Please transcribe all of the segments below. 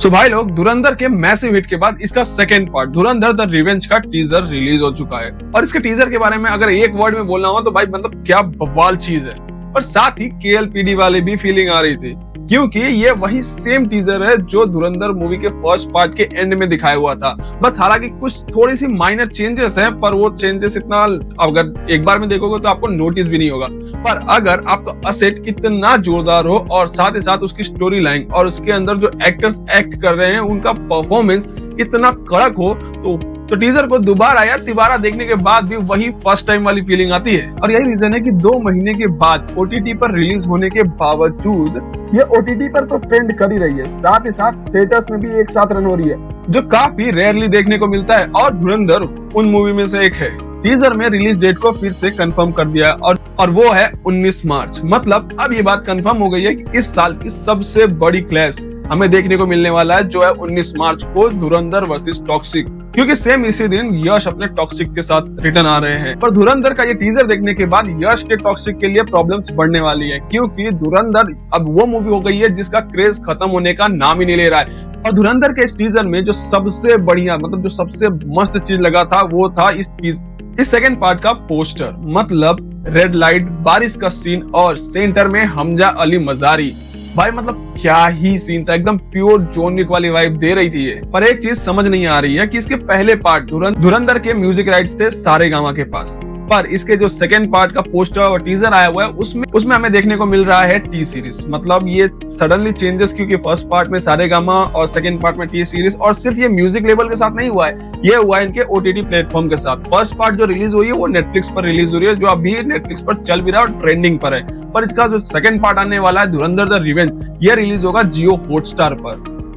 सो भाई लोग, धुरंधर के मैसिव हिट के बाद इसका second part Dhurandhar the revenge का टीजर रिलीज हो चुका है। और इसके टीजर के बारे में अगर एक वर्ड में बोलना हो तो भाई मतलब क्या बवाल चीज है। और साथ ही केएलपीडी वाली भी फीलिंग आ रही थी, क्योंकि ये वही सेम टीजर है जो धुरंधर मूवी के फर्स्ट पार्ट के एंड में दिखाया हुआ था। बस हालांकि कुछ थोड़ी सी माइनर चेंजेस हैं, पर वो चेंजेस इतना अगर एक बार में देखोगे तो आपको नोटिस भी नहीं होगा। पर अगर आपका असेट इतना जोरदार हो और साथ ही साथ उसकी स्टोरी लाइन और उसके अंदर जो एक्टर्स एक्ट कर रहे हैं उनका परफॉर्मेंस इतना कड़क हो तो टीजर को दोबारा या तिबारा देखने के बाद भी वही फर्स्ट टाइम वाली फीलिंग आती है। और यही रीजन है कि 2 महीने के बाद ओटीटी पर रिलीज होने के बावजूद ये ओटीटी पर तो ट्रेंड कर ही रही है, साथ ही साथ थिएटर्स में भी एक साथ रन हो रही है, जो काफी रेयरली देखने को मिलता है। और धुरंधर उन मूवी में से एक है। टीजर में रिलीज डेट को फिर से कंफर्म कर दिया और वो है 19 मार्च। मतलब अब ये बात कंफर्म हो गई है कि इस साल की सबसे बड़ी क्लैश हमें देखने को मिलने वाला है, जो है 19 मार्च को धुरंधर वर्सेस टॉक्सिक। क्योंकि सेम इसी दिन यश अपने टॉक्सिक के साथ रिटर्न आ रहे हैं। पर धुरंधर का ये टीजर देखने के बाद यश के टॉक्सिक के लिए प्रॉब्लम्स बढ़ने वाली है, क्योंकि धुरंधर अब वो मूवी हो गई है जिसका क्रेज खत्म होने का नाम ही नहीं ले रहा है। और धुरंधर के इस टीजर में जो सबसे बढ़िया मतलब जो सबसे मस्त चीज लगा था वो था इस सेकंड पार्ट का पोस्टर। मतलब रेड लाइट, बारिश का सीन और सेंटर में हमजा अली मजारी। भाई मतलब क्या ही सीन था, एकदम प्योर जॉन विक वाली वाइब दे रही थी ये। पर एक चीज समझ नहीं आ रही है कि इसके पहले पार्ट धुरंधर के म्यूजिक राइट्स थे सारेगामा के पास, पर इसके जो सेकंड पार्ट का पोस्टर और टीजर आया हुआ है उसमें हमें देखने को मिल रहा है टी सीरीज। मतलब ये सडनली चेंजेस, क्योंकि फर्स्ट पार्ट में सारेगामा और सेकंड पार्ट में टी सीरीज। और सिर्फ ये म्यूजिक लेवल के साथ नहीं हुआ है, ये हुआ है इनके ओटीटी प्लेटफॉर्म के साथ। फर्स्ट पार्ट जो रिलीज हुई है वो नेटफ्लिक्स पर रिलीज हो रही है, जो अभी नेटफ्लिक्स पर चल भी रहा है और ट्रेंडिंग पर है। पर इसका जो सेकंड पार्ट आने वाला है धुरंधर द रिवेंज, ये रिलीज होगा जियो हॉटस्टार पर।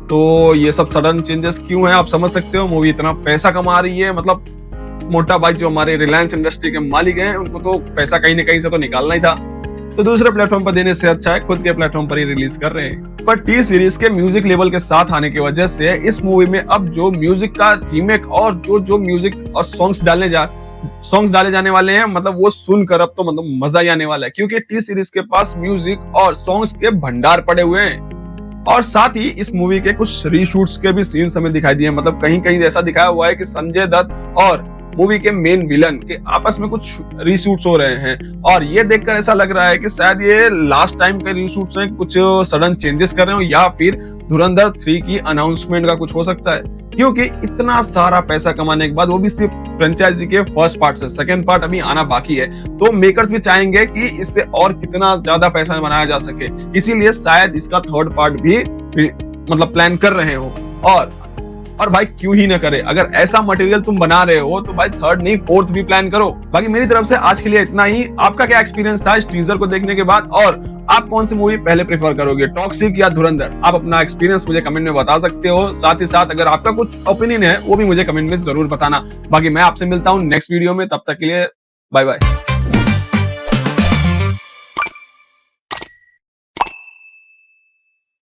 तो ये सब सडन चेंजेस क्यों है आप समझ सकते हो। मूवी इतना पैसा कमा रही है, मतलब मोटा भाई जो हमारे रिलायंस इंडस्ट्री के मालिक हैं उनको तो पैसा कहीं न कहीं से तो निकालना ही था, तो दूसरे प्लेटफॉर्म पर देने से अच्छा है खुद के प्लेटफॉर्म पर ही रिलीज कर रहे हैं। पर टी सीरीज के म्यूजिक लेवल के साथ आने की वजह से इस मूवी में अब जो म्यूजिक का रीमेक और जो म्यूजिक और सॉन्ग्स डाले जाने वाले हैं, मतलब वो सुनकर अब तो मतलब मजा ही आने वाला है। क्योंकि टी सीरीज के पास म्यूजिक और सॉन्ग्स के भंडार पड़े हुए हैं। और साथ ही इस मूवी के कुछ रीशूट्स के भी सीन्स हमें दिखाई दिए। मतलब कहीं कहीं ऐसा दिखाया हुआ है कि संजय दत्त और मूवी के मेन विलन के आपस में कुछ रीशूट्स हो रहे हैं। और ये देखकर ऐसा लग रहा है कि शायद ये लास्ट टाइम के रीशूट्स हैं, कुछ सडन चेंजेस कर रहे हो, या फिर धुरंधर 3 की अनाउंसमेंट का कुछ हो सकता है। क्योंकि इतना सारा पैसा कमाने के बाद, वो भी सिर्फ फ्रेंचाइजी के फर्स्ट पार्ट से, सेकंड पार्ट अभी आना बाकी है, तो मेकर्स भी चाहेंगे कि इससे और कितना ज्यादा पैसा बनाया जा सके। इसीलिए शायद इसका थर्ड पार्ट भी मतलब प्लान कर रहे हो। और भाई क्यों ही ना करे, अगर ऐसा मटेरियल तुम बना रहे हो तो भाई थर्ड नहीं फोर्थ भी प्लान करो। बाकी मेरी तरफ से आज के लिए इतना ही। आपका क्या एक्सपीरियंस था इस टीजर को देखने के बाद, और आप कौन सी मूवी पहले प्रेफर करोगे, टॉक्सिक या धुरंधर? आप अपना एक्सपीरियंस मुझे कमेंट में बता सकते हो। साथ ही साथ अगर आपका कुछ ओपिनियन है वो भी मुझे कमेंट में जरूर बताना। बाकी मैं आपसे मिलता हूँ नेक्स्ट वीडियो में, तब तक के लिए बाय बाय।